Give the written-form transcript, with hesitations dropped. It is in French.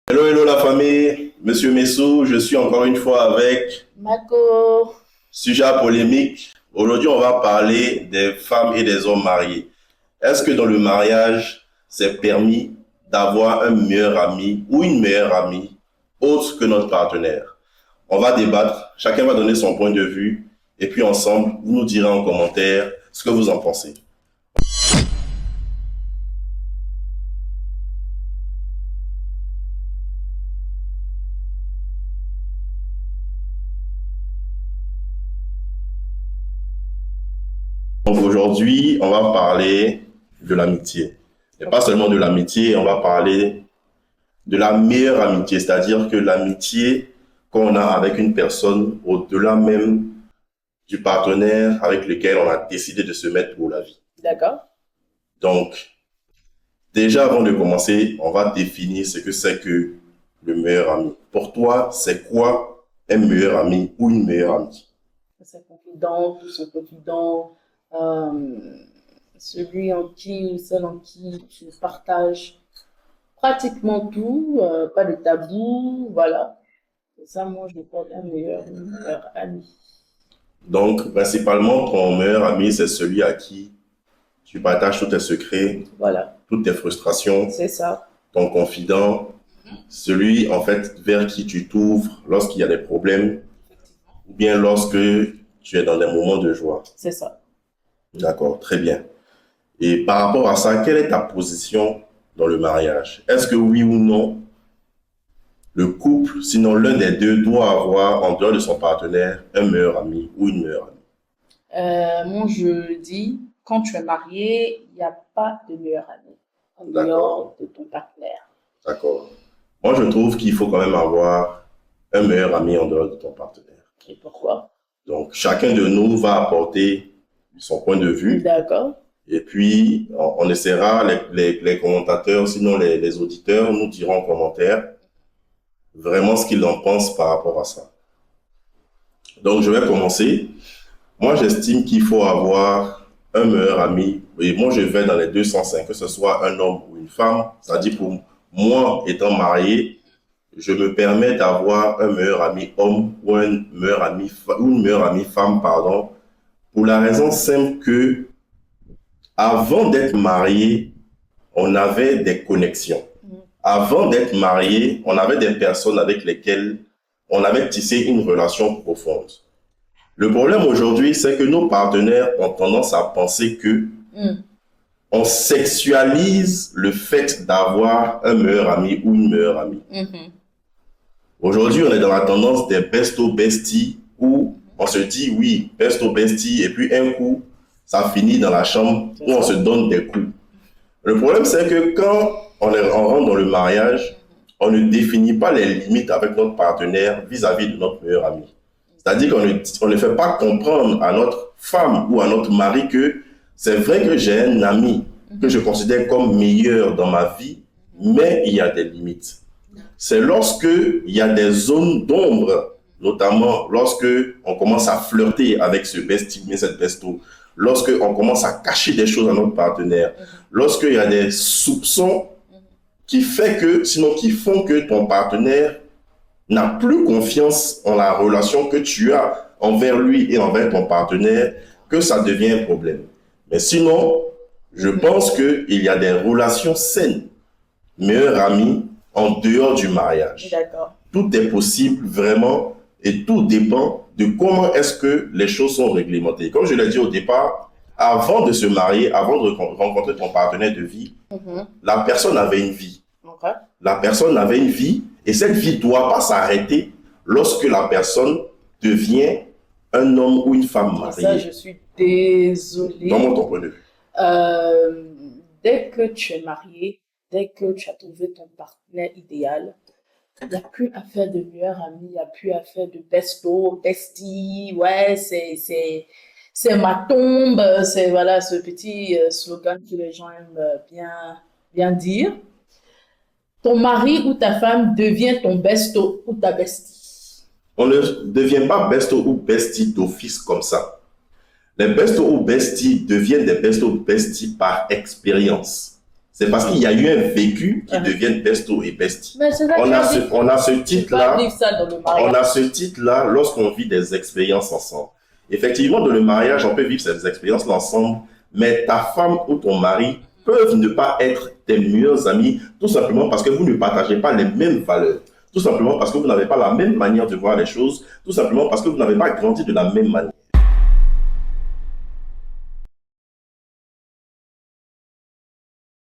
Hello, hello la famille, Monsieur Messou, je suis encore une fois avec Marco, sujet à polémique. Aujourd'hui, on va parler des femmes et des hommes mariés. Est-ce que dans le mariage, c'est permis d'avoir un meilleur ami ou une meilleure amie autre que notre partenaire? On va débattre, chacun va donner son point de vue et puis ensemble, vous nous direz en commentaire ce que vous en pensez. Donc aujourd'hui, on va parler de l'amitié. Et pas seulement de l'amitié, on va parler de la meilleure amitié, c'est-à-dire que l'amitié qu'on a avec une personne au-delà même du partenaire avec lequel on a décidé de se mettre pour la vie. d'accord. Donc, déjà avant de commencer, on va définir ce que c'est que le meilleur ami. Pour toi, c'est quoi un meilleur ami ou une meilleure amie? C'est confident, tout ce confident, euh, celui en qui ou celle en qui tu partages pratiquement tout, pas de tabou, voilà. C'est ça, moi, je porte un meilleur ami. Donc, principalement, ton meilleur ami, c'est celui à qui tu partages tous tes secrets, Voilà, toutes tes frustrations, c'est ça, ton confident, celui en fait vers qui tu t'ouvres lorsqu'il y a des problèmes ou bien lorsque tu es dans des moments de joie. c'est ça. D'accord, très bien. Et par rapport à ça, quelle est ta position dans le mariage? Est-ce que oui ou non, le couple, sinon l'un des deux, doit avoir en dehors de son partenaire un meilleur ami ou une meilleure amie? Moi, je dis, quand tu es marié, il n'y a pas de meilleur ami en D'accord, dehors de ton partenaire. d'accord. Moi, je trouve qu'il faut quand même avoir un meilleur ami en dehors de ton partenaire. Et pourquoi? Donc, chacun de nous va apporter son point de vue. D'accord. Et puis, on essaiera, les commentateurs, sinon les auditeurs, nous diront en commentaire vraiment ce qu'ils en pensent par rapport à ça. Donc, je vais commencer. Moi, j'estime qu'il faut avoir un meilleur ami. Et moi, je vais dans les deux sens, hein, que ce soit un homme ou une femme. C'est-à-dire, pour moi, étant marié, je me permets d'avoir un meilleur ami homme ou un meilleur ami, ou une meilleure amie femme, pardon, pour la raison simple que avant d'être marié, on avait des connexions. Avant d'être marié, on avait des personnes avec lesquelles on avait tissé une relation profonde. Le problème aujourd'hui, c'est que nos partenaires ont tendance à penser que Mm. on sexualise le fait d'avoir un meilleur ami ou une meilleure amie. Mhm. Aujourd'hui, on est dans la tendance des besto besties où on se dit oui, besto bestie, et puis un coup, ça finit dans la chambre où on se donne des coups. Le problème, c'est que quand on rentre dans le mariage, on ne définit pas les limites avec notre partenaire vis-à-vis de notre meilleur ami. C'est-à-dire qu'on ne fait pas comprendre à notre femme ou à notre mari que c'est vrai que j'ai un ami que je considère comme meilleur dans ma vie, mais il y a des limites. C'est lorsque il y a des zones d'ombre, notamment lorsque on commence à flirter avec ce bestie ou cette besto, lorsque on commence à cacher des choses à notre partenaire, lorsqu'il y a des soupçons qui font que ton partenaire n'a plus confiance en la relation que tu as envers lui et envers ton partenaire, que ça devient un problème. Mais sinon, je pense qu'il y a des relations saines, meilleurs amis, en dehors du mariage. D'accord. Tout est possible vraiment et tout dépend de comment est-ce que les choses sont réglementées. Comme je l'ai dit au départ, avant de se marier, avant de rencontrer ton partenaire de vie, Mhm. la personne avait une vie. Ok. La personne avait une vie et cette vie ne doit pas s'arrêter lorsque la personne devient un homme ou une femme Et ça, mariée. je suis désolée. Donne-moi ton point de vue. Euh, Dès que tu es marié, dès que tu as trouvé ton partenaire idéal, il n'y a plus à faire de meilleur ami, il n'y a plus à faire de besto, bestie, ouais, c'est ma tombe, c'est voilà ce petit slogan que les gens aiment bien dire. Ton mari ou ta femme devient ton besto ou ta bestie. On ne devient pas besto ou bestie d'office comme ça. Les besto ou besties deviennent des besto ou besties par expérience. C'est parce qu'il y a eu un vécu qui deviennent besto et bestie. Mais c'est ça On a ce tu titre-là. vas vivre ça dans le mariage. On a ce titre-là lorsqu'on vit des expériences ensemble. Effectivement, dans le mariage, on peut vivre ces expériences-là ensemble, mais ta femme ou ton mari peuvent ne pas être tes meilleurs amis, tout simplement parce que vous ne partagez pas les mêmes valeurs. Tout simplement parce que vous n'avez pas la même manière de voir les choses, tout simplement parce que vous n'avez pas grandi de la même manière.